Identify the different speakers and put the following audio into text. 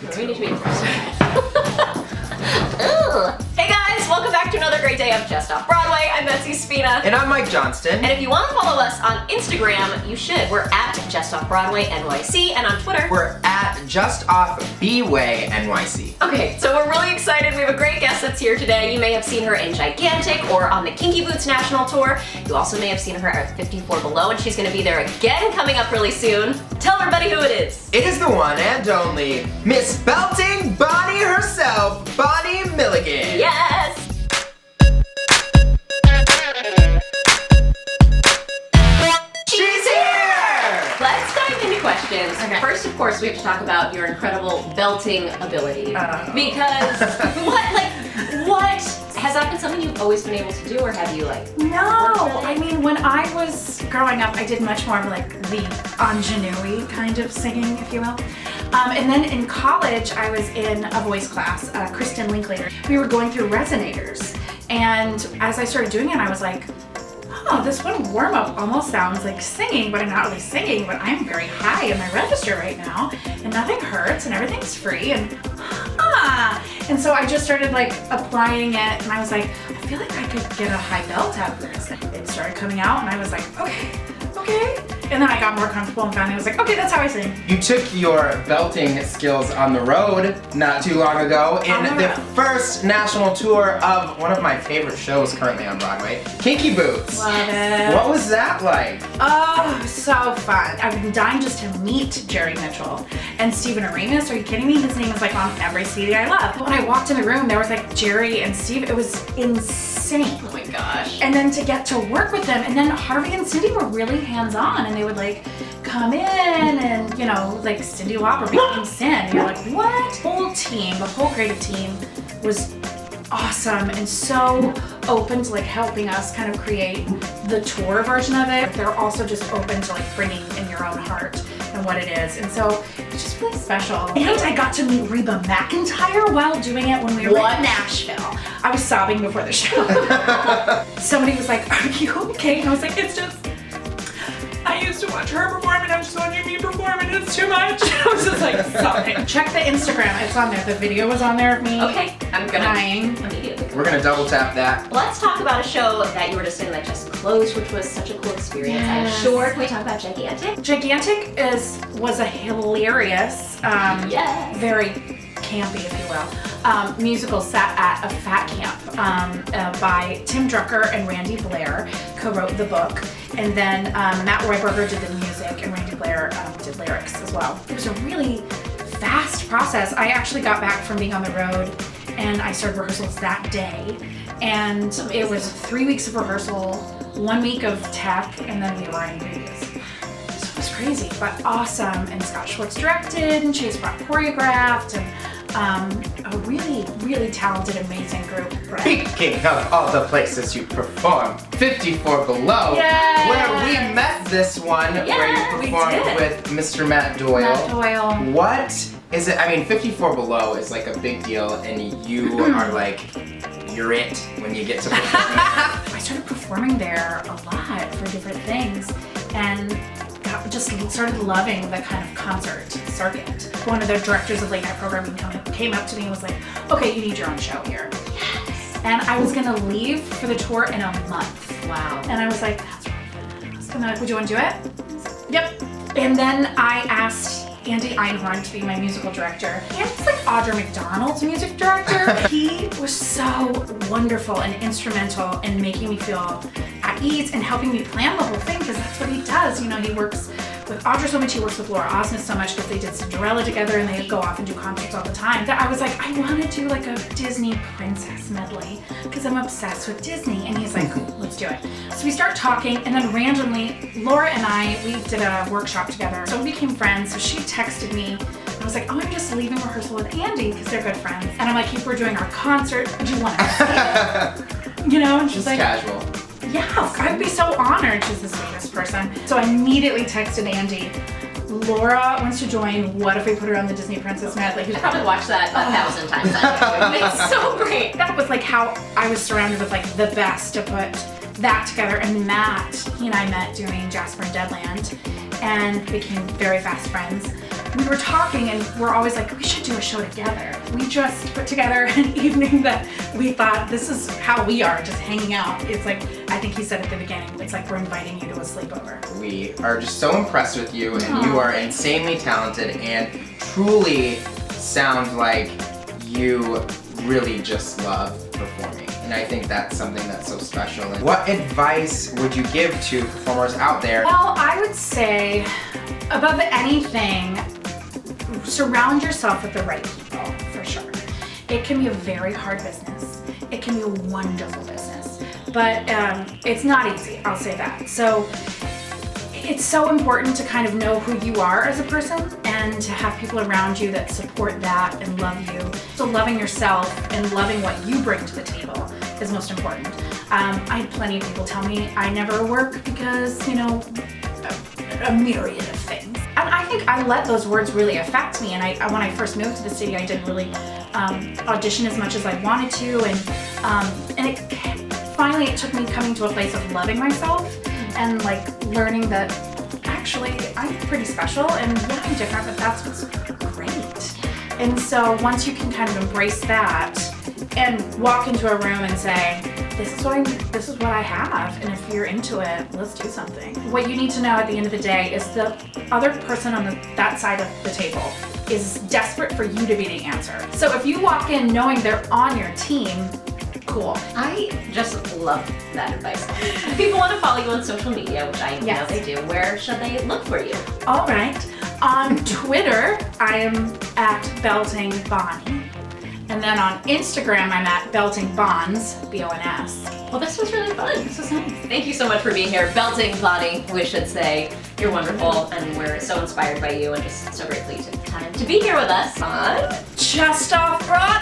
Speaker 1: We need to be Hey guys, welcome back to another great day of Just Off Broadway. I'm Betsy Spina.
Speaker 2: And I'm Mike Johnston.
Speaker 1: And if you want to follow us on Instagram, you should. We're at Just Off Broadway NYC, and on Twitter,
Speaker 2: we're at Just Off Bway NYC.
Speaker 1: Okay, so we're really excited. We have a great guest that's here today. You may have seen her in Gigantic or on the Kinky National Tour. You also may have seen her at 54 Below, and she's going to be there again coming up really soon. Tell everybody who it is.
Speaker 2: It is the one and only Miss Belting Bonnie herself, Bonnie Milligan.
Speaker 1: Yes!
Speaker 2: She's here!
Speaker 1: Let's dive into questions.
Speaker 3: Okay.
Speaker 1: First, of course, we have to talk about your incredible belting ability. Because what? Has that been something you've always been able to do, or have you
Speaker 3: No, I mean, when I was growing up, I did much more of the ingenue kind of singing, if you will. And then in college, I was in a voice class, Kristen Linklater. We were going through resonators, and as I started doing it, I was like, oh, this one warm-up almost sounds like singing, but I'm not really singing, but I'm very high in my register right now, and nothing hurts, and everything's free, and and so I just started applying it, and I was like, I feel like I could get a high belt out of this. It started coming out, and I was like, okay. And then I got more comfortable and finally I was like, okay, that's how I sing.
Speaker 2: You took your belting skills on the road not too long ago in the first national tour of one of my favorite shows currently on Broadway, Kinky Boots.
Speaker 3: Love it.
Speaker 2: What was that like?
Speaker 3: Oh, so fun. I've been dying just to meet Jerry Mitchell and Stephen Aramis. Are you kidding me? His name is on every CD I love. When I walked in the room, there was Jerry and Steve. It was insane.
Speaker 1: Oh my gosh.
Speaker 3: And then to get to work with them, and then Harvey and Cindy were really hands-on, and they would come in and, Cindy Lauper became Sin. And you're like, what? The whole team, the whole creative team was awesome and so open to helping us kind of create the tour version of it. They're also just open to bringing in your own heart and what it is. And so it's just really special. And I got to meet Reba McEntire while doing it when we were in Nashville. I was sobbing before the show. Somebody was like, are you okay? And I was like, it's just, I used to watch her perform and I'm just watching me perform and it's too much. I was just sobbing. Check the Instagram, it's on there. The video was on there of me.
Speaker 1: Okay, I'm gonna
Speaker 3: crying.
Speaker 1: immediately.
Speaker 2: We're gonna double tap that.
Speaker 1: Let's talk about a show that you were just in that just closed, which was such a cool experience.
Speaker 3: Yes.
Speaker 1: I'm sure. Can we talk about Gigantic?
Speaker 3: Gigantic was a hilarious, very campy, if you will, musical set at a fat camp by Tim Drucker and Randy Blair, co-wrote the book, and then Matt Royberger did the music, and Randy Blair did lyrics as well. It was a really fast process. I actually got back from being on the road, and I started rehearsals that day, and it was 3 weeks of rehearsal, 1 week of tech, and then we were in Vegas. So it was crazy, but awesome, and Scott Schwartz directed, and Chase Brock choreographed, and a really, really talented, amazing group.
Speaker 2: Speaking of all the places you performed, 54 Below, where we met this one, where you performed with Mr. Matt Doyle.
Speaker 3: Matt Doyle.
Speaker 2: What is it? I mean, 54 Below is a big deal, and you are you're it when you get to perform.
Speaker 3: I started performing there a lot for different things, and just started loving the kind of concert circuit. One of the directors of late night programming came up to me and was like, okay, you need your own show here. Yes. And I was gonna leave for the tour in a month.
Speaker 1: Wow.
Speaker 3: And I was like, that's really good. And they're like, would you want to do it? Yep. And then I asked Andy Einhorn to be my musical director. Andy's Audra McDonald's music director. He was so wonderful and instrumental in making me feel at ease and helping me plan the whole thing, because that's what he does. He works with Audra so much, he works with Laura Osnes so much, because they did Cinderella together and they go off and do concerts all the time, that I was like, I want to do a Disney princess medley because I'm obsessed with Disney. And he's like, let's do it. So we start talking, and then randomly, Laura and we did a workshop together. So we became friends. So she texted me. I was like, oh, I'm just leaving rehearsal with Andy because they're good friends. And I'm like, if we're doing our concert, do you want to see it? And she's like,
Speaker 2: casual.
Speaker 3: Yeah, I'd be so honored. She's the sweetest person. So I immediately texted Andy, Laura wants to join. What if we put her on the Disney Princess medley?
Speaker 1: I probably watched that 1,000 times on YouTube. It's so great.
Speaker 3: That was how I was surrounded with the best to put that together. And Matt, he and I met doing Jasper and Deadland and became very fast friends. we were talking and we're always like, we should do a show together. We just put together an evening that we thought, this is how we are, just hanging out. It's like, I think he said at the beginning, it's like we're inviting you to a sleepover.
Speaker 2: We are just so impressed with you, and you are insanely talented and truly sound like you really just love performing. And I think that's something that's so special. And what advice would you give to performers out there?
Speaker 3: Well, I would say, above anything, surround yourself with the right people, for sure. It can be a very hard business. It can be a wonderful business, but it's not easy, I'll say that. So it's so important to kind of know who you are as a person and to have people around you that support that and love you. So loving yourself and loving what you bring to the table is most important. I had plenty of people tell me I never work because, you know, a myriad of things. And I think I let those words really affect me. And when I first moved to the city, I didn't really audition as much as I wanted to. And finally it took me coming to a place of loving myself and like learning that actually I'm pretty special and yeah, I'm different, but that's what's great. And so once you can kind of embrace that and walk into a room and say, this is what I have, and if you're into it, let's do something. What you need to know at the end of the day is the other person on that side of the table is desperate for you to be the answer. So if you walk in knowing they're on your team, cool.
Speaker 1: I just love that advice. If people want to follow you on social media, which I know they do, where should they look for you?
Speaker 3: All right. On Twitter, I am at Belting Bonnie. And then on Instagram, I'm at Belting Bonds, B-O-N-S.
Speaker 1: Well, this was really fun.
Speaker 3: This was nice.
Speaker 1: Thank you so much for being here. Belting Bonnie, we should say. You're wonderful, and we're so inspired by you, and just so grateful you took the time to be here with us on
Speaker 3: Just Off Broadway.